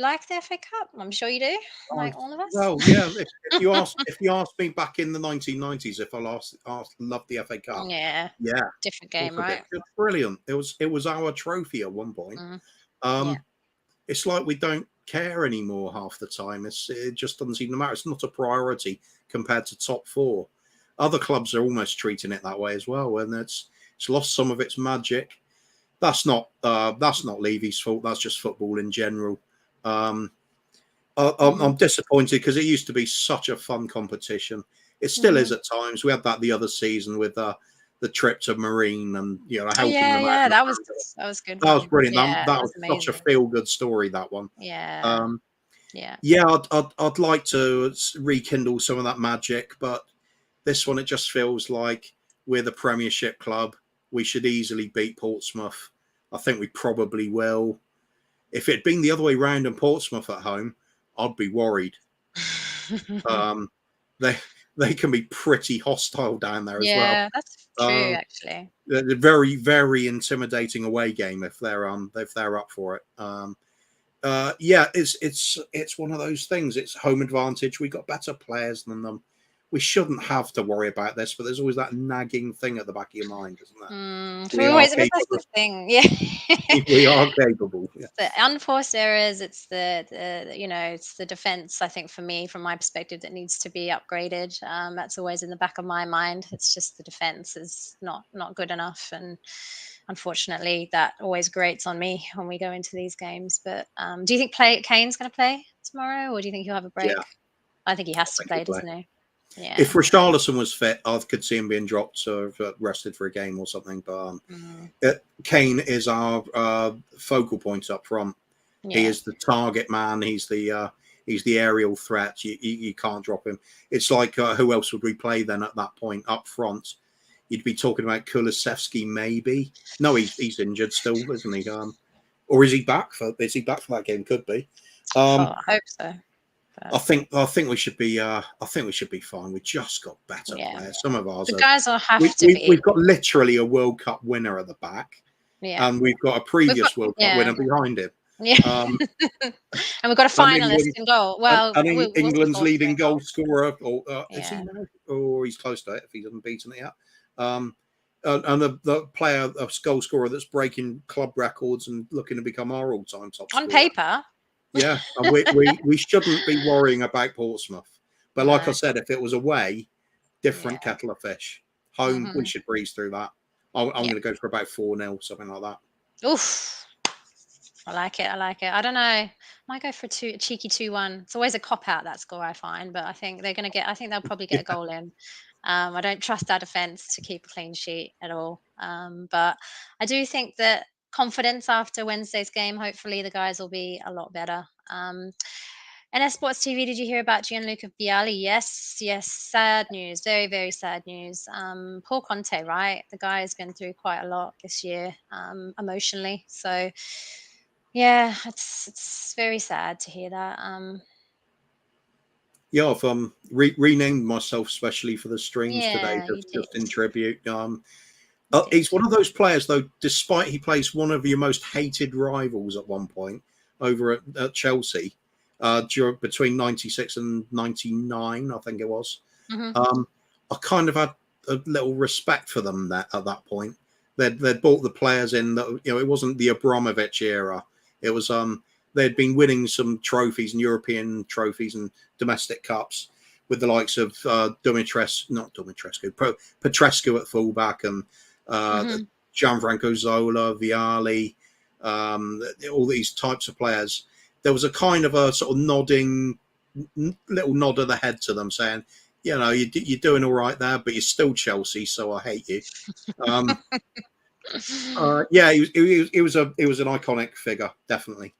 like the FA Cup? I'm sure you do, like all of us. Well, yeah. If you asked me back in the 1990s if I loved the FA Cup, different game, right? It's brilliant. It was our trophy at one point. It's like we don't care anymore half the time. It just doesn't seem to matter. It's not a priority compared to top 4. Other clubs are almost treating it that way as well, and it's lost some of its magic. That's not Levy's fault. That's just football in general. I'm disappointed because it used to be such a fun competition. It still is at times. We had that the other season with the trip to Marine and helping them out. That was good. That was brilliant. Yeah, that was such a feel-good story. That one. Yeah. I'd like to rekindle some of that magic, but this one it just feels like we're the Premiership club. We should easily beat Portsmouth. I think we probably will. If it'd been the other way around and Portsmouth at home, I'd be worried. They can be pretty hostile down there as well. Yeah, that's true. Actually, they're very, very intimidating away game if they're up for it. It's one of those things. It's home advantage. We got better players than them. We shouldn't have to worry about this, but there's always that nagging thing at the back of your mind, isn't there? That's the thing. Yeah, we are capable. Yeah. The unforced errors. It's it's the defense. I think for me, from my perspective, that needs to be upgraded. That's always in the back of my mind. It's just the defense is not good enough, and unfortunately, that always grates on me when we go into these games. But do you think Kane's going to play tomorrow, or do you think he'll have a break? Yeah. I think he has to play, doesn't he? Yeah. If Richarlison was fit, I could see him being dropped or rested for a game or something. But Kane is our focal point up front. Yeah. He is the target man. He's the aerial threat. You can't drop him. It's like who else would we play then at that point up front? You'd be talking about Kulusevski, maybe. No, he's injured still, isn't he? Or is he back for? Is he back for that game? Could be. I hope so. I think we should be. I think we should be fine. We just got better players. Some of ours. The guys will have to be. We've got literally a World Cup winner at the back, and we've got a previous World Cup winner behind him. Yeah, and we've got a finalist in goal. Well, England's leading goal scorer, or is he now? Or he's close to it if he hasn't beaten it yet. And the player, a goal scorer that's breaking club records and looking to become our all-time top scorer. On paper. Yeah, and we shouldn't be worrying about Portsmouth. But like I said, if it was away, different kettle of fish. Home, we should breeze through that. I'm going to go for about 4-0, something like that. Oof. I like it. I don't know. I might go for a cheeky 2-1. It's always a cop-out, that score, I find. But I think they're going to I think they'll probably get a goal in. I don't trust our defence to keep a clean sheet at all. But I do think that confidence after Wednesday's game, hopefully the guys will be a lot better. And Sports TV, did you hear about Gianluca Vialli? Yes, sad news, very, very sad news. Poor Conte, right? The guy has been through quite a lot this year, emotionally. So yeah, it's very sad to hear that. Yeah, I've renamed myself specially for the streams today, just in tribute. He's one of those players, though, despite he plays one of your most hated rivals at one point over at Chelsea, between 96 and 99, I think it was. I kind of had a little respect for them at that point. They'd bought the players in that, it wasn't the Abramovich era. It was they'd been winning some trophies and European trophies and domestic cups with the likes of Petrescu at fullback and Gianfranco Zola, Vialli, all these types of players. There was a kind of a sort of little nod of the head to them, saying, you're doing all right there, but you're still Chelsea, so I hate you. He was an iconic figure, definitely.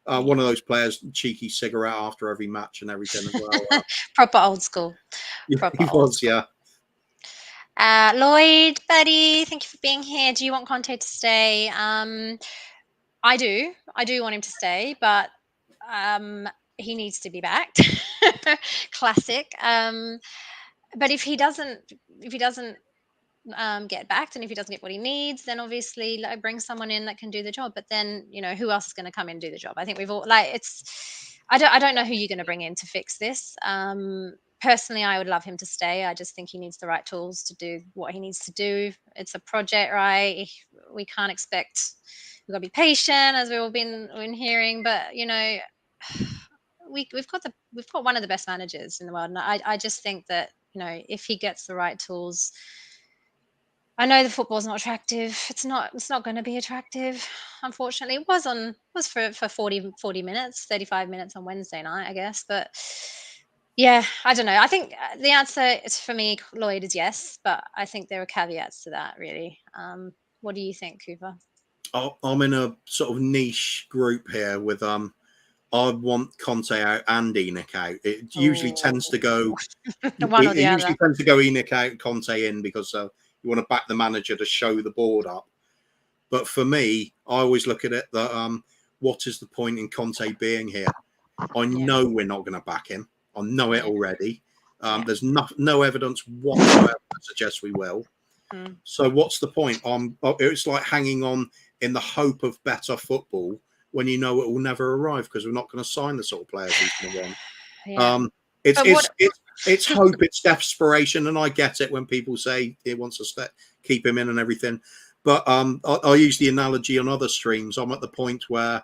One of those players, cheeky cigarette after every match and everything as well. Proper old school. He was. Lloyd, buddy, thank you for being here. Do you want Conte to stay? I do want him to stay, but he needs to be backed. Classic. But if he doesn't get backed, and if he doesn't get what he needs, then obviously bring someone in that can do the job. But then who else is going to come in and do the job? I think we've all I don't know who you're going to bring in to fix this. Personally, I would love him to stay. I just think he needs the right tools to do what he needs to do. It's a project, right? We can't expect. We've got to be patient, as we've all been hearing. But we've got one of the best managers in the world, and I just think that if he gets the right tools. I know the football's not attractive. It's not going to be attractive, unfortunately. It was for 40 minutes, 35 minutes on Wednesday night, I guess. But yeah, I don't know. I think the answer is, for me, Lloyd, is yes. But I think there are caveats to that, really. What do you think, Cooper? I'm in a sort of niche group here with I want Conte out and ENIC out. It usually tends to go one or the other. Usually tends to go ENIC out, Conte in, because you want to back the manager to show the board up. But for me, I always look at it that what is the point in Conte being here? I know we're not going to back him. I know it already. There's no evidence whatsoever that suggests we will. So what's the point? It's like hanging on in the hope of better football when it will never arrive, because we're not going to sign the sort of players he's going to want. It's hope, it's desperation, and I get it when people say he wants to keep him in and everything. But I use the analogy on other streams. I'm at the point where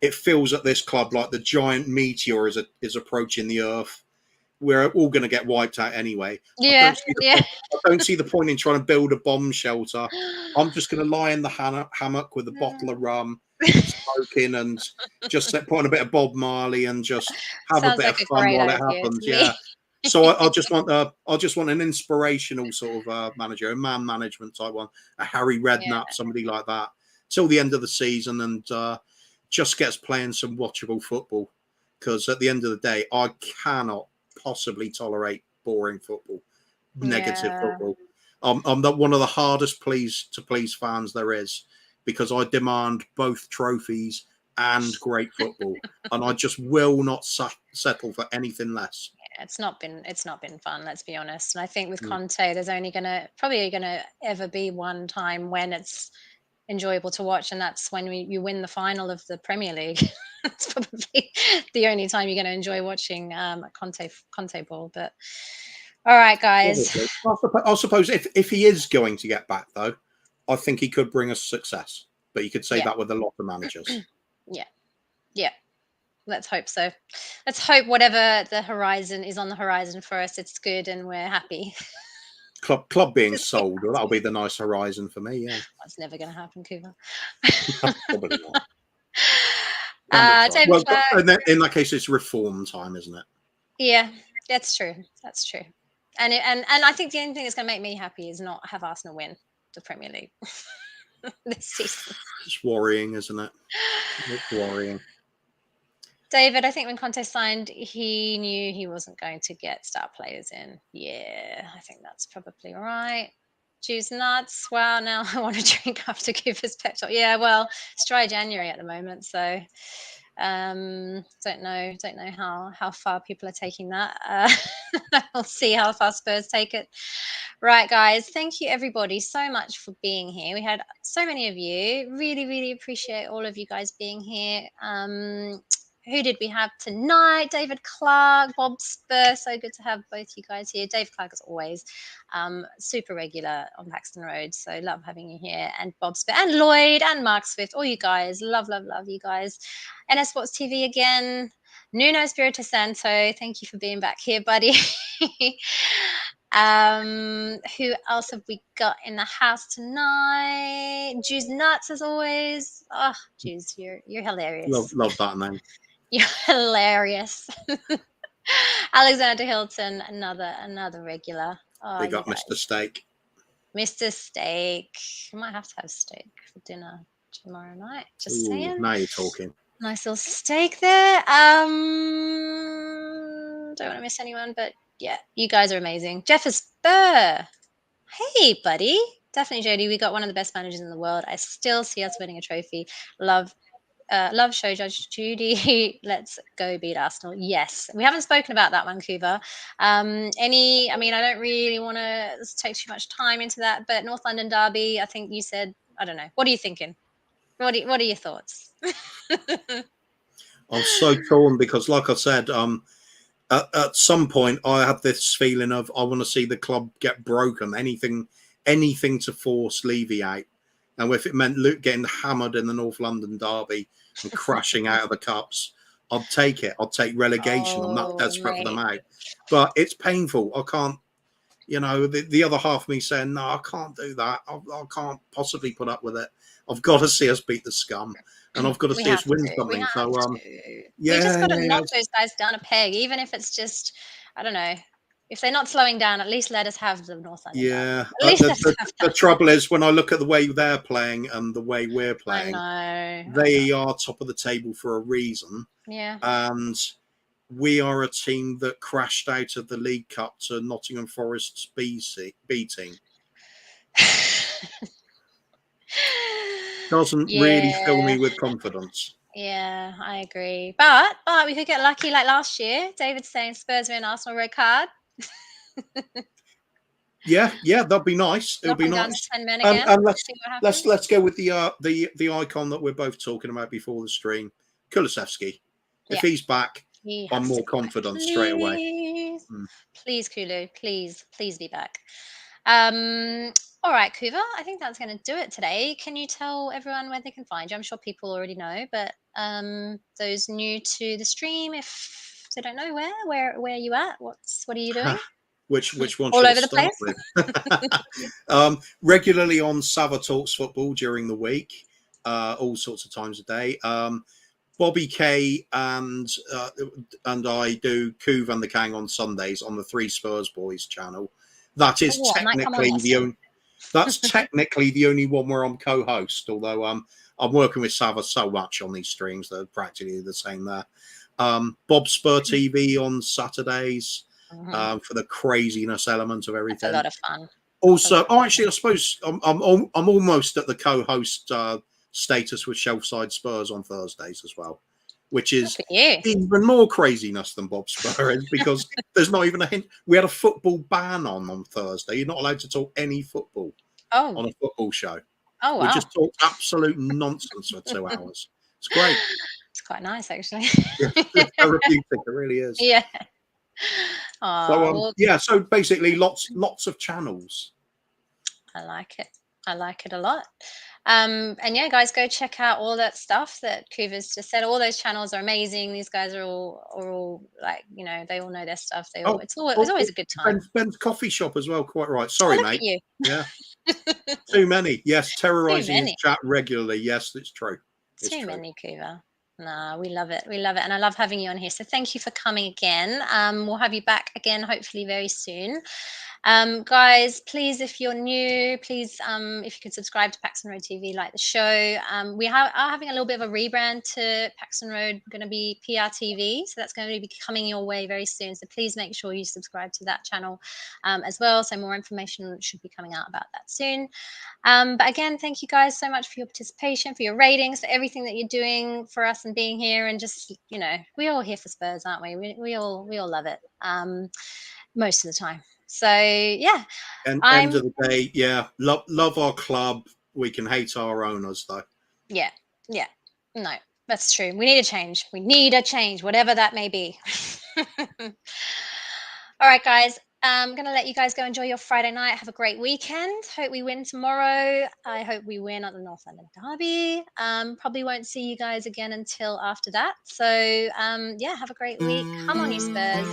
it feels at this club like the giant meteor is approaching the earth. We're all going to get wiped out anyway. I don't see the point in trying to build a bomb shelter. I'm just going to lie in the hammock with a bottle of rum, smoking, and just put on a bit of Bob Marley and just have a bit of fun while it happens. Yeah. So I just want an inspirational sort of manager, a man management type one, a Harry Redknapp, somebody like that, till the end of the season, and just gets playing some watchable football. Because at the end of the day, I cannot possibly tolerate boring football, negative football. I'm one of the hardest to please fans there is, because I demand both trophies and great football, and I just will not settle for anything less. Yeah, it's not been fun, let's be honest. And I think with Conte, there's only probably gonna ever be one time when it's enjoyable to watch, and that's when you win the final of the Premier League. It's probably the only time you're going to enjoy watching Conte ball. But all right, guys. I suppose if he is going to get back, though, I think he could bring us success. But you could say that with a lot of managers. Yeah. Let's hope so. Let's hope whatever the horizon is on the horizon for us, it's good and we're happy. Club being sold, well, that'll be the nice horizon for me. Yeah, that's never going to happen, Cooper. Probably not. David well, in that case, it's reform time, isn't it? Yeah, that's true. That's true. And I think the only thing that's going to make me happy is not have Arsenal win the Premier League this season. It's worrying, isn't it? It's worrying. David, I think when Conte signed, he knew he wasn't going to get star players in. Yeah, I think that's probably right. Juice nuts. Wow, now I want to drink after Cooper's pep talk. Yeah, well, it's dry January at the moment, so don't know how far people are taking that. We'll see how far Spurs take it. Right, guys, thank you everybody so much for being here. We had so many of you. Really appreciate all of you guys being here. Who did we have tonight? David Clark, Bob Spur. So good to have both you guys here. Dave Clark, as always, super regular on Paxton Road. So love having you here. And Bob Spur and Lloyd and Mark Swift, all you guys. Love you guys. NS Sports TV again. Nuno Espirito Santo, thank you for being back here, buddy. Who else have we got in the house tonight? Juice Nuts, as always. Oh, Juice, you're hilarious. Love that name. You're hilarious. Alexander Hilton, another regular. Oh, we got Mr. Steak. Mr. Steak. You might have to have steak for dinner tomorrow night. Just saying. Now you're talking. Nice little steak there. Don't want to miss anyone, but yeah, you guys are amazing. Jeff Spur. Hey, buddy. Definitely, Jodi. We got one of the best managers in the world. I still see us winning a trophy. Love show Judge Judy. Let's go beat Arsenal. Yes. We haven't spoken about that one, Cuba. I don't really want to take too much time into that, but North London Derby, I think you said, I don't know. What are you thinking? What are your thoughts? I'm so torn because, like I said, at some point I had this feeling of I want to see the club get broken. Anything to force Levy out. And if it meant Luke getting hammered in the North London Derby and crashing out of the cups, I'd take it. I'd take relegation. I'm not desperate for them out. But it's painful. I can't, the other half of me saying, no, I can't do that. I can't possibly put up with it. I've got to see us beat the scum. And I've got to see us win something. So, we just got to knock those guys down a peg, even if it's just, I don't know. If they're not slowing down, at least let us have the North London. Yeah. The trouble is when I look at the way they're playing and the way we're playing, they are top of the table for a reason. Yeah. And we are a team that crashed out of the League Cup to Nottingham Forest's B team. Doesn't really fill me with confidence. Yeah, I agree. But we could get lucky like last year. David's saying Spurs win, Arsenal red card. Yeah, that'd be nice. It'll be nice. 10 men again. And let's go with the icon that we're both talking about before the stream, Kulusevski. If he's back, I'm more confident straight away. Please, Kulu, please be back. All right, Kuva, I think that's going to do it today. Can you tell everyone where they can find you? I'm sure people already know, but those new to the stream, if they don't know where are you at? What are you doing? Which one? All over the place. Regularly on Sava Talks Football during the week, all sorts of times a day. Bobby K and I do Kuv and the Kang on Sundays on the Three Spurs Boys channel. That is technically the only one where I'm co-host. Although I'm working with Sava so much on these streams, they're practically the same there. Bob Spur TV on Saturdays. For the craziness element of everything. That's a lot of fun. Also, I suppose I'm almost at the co-host status with Shelfside Spurs on Thursdays as well, which is Look at you. even more craziness than Bob Spur is, because there's not even a hint. We had a football ban on Thursday. You're not allowed to talk any football on a football show. Oh, wow. We just talked absolute nonsense for 2 hours. It's great. It's quite nice, actually. It's therapeutic. It really is. Yeah. So so basically, lots of channels. I like it. I like it a lot. And yeah, guys, go check out all that stuff that Kuva's just said. All those channels are amazing. These guys are all like, you know, they all know their stuff. It's always a good time. Ben's coffee shop as well. Quite right. Sorry, look mate. at you. Yeah. Too many. Yes, terrorizing many. his chat regularly. Yes, it's true. Too many, Kuva. No, we love it. We love it. And I love having you on here. So thank you for coming again. We'll have you back again, hopefully very soon. Guys, please, if you're new, please, if you could subscribe to Paxton Road TV, like the show. We are having a little bit of a rebrand to Paxton Road, going to be PR TV. So that's going to be coming your way very soon. So please make sure you subscribe to that channel as well. So more information should be coming out about that soon. But again, thank you guys so much for your participation, for your ratings, for everything that you're doing for us and being here. And just, you know, we're all here for Spurs, aren't we? We all love it most of the time. So yeah, and end of the day, yeah, love our club. We can hate our owners, though. Yeah, no, that's true. We need a change. We need a change, whatever that may be. All right, guys. I'm going to let you guys go enjoy your Friday night. Have a great weekend. Hope we win tomorrow. I hope we win at the North London Derby. Probably won't see you guys again until after that. So, yeah, have a great week. Come on, you Spurs.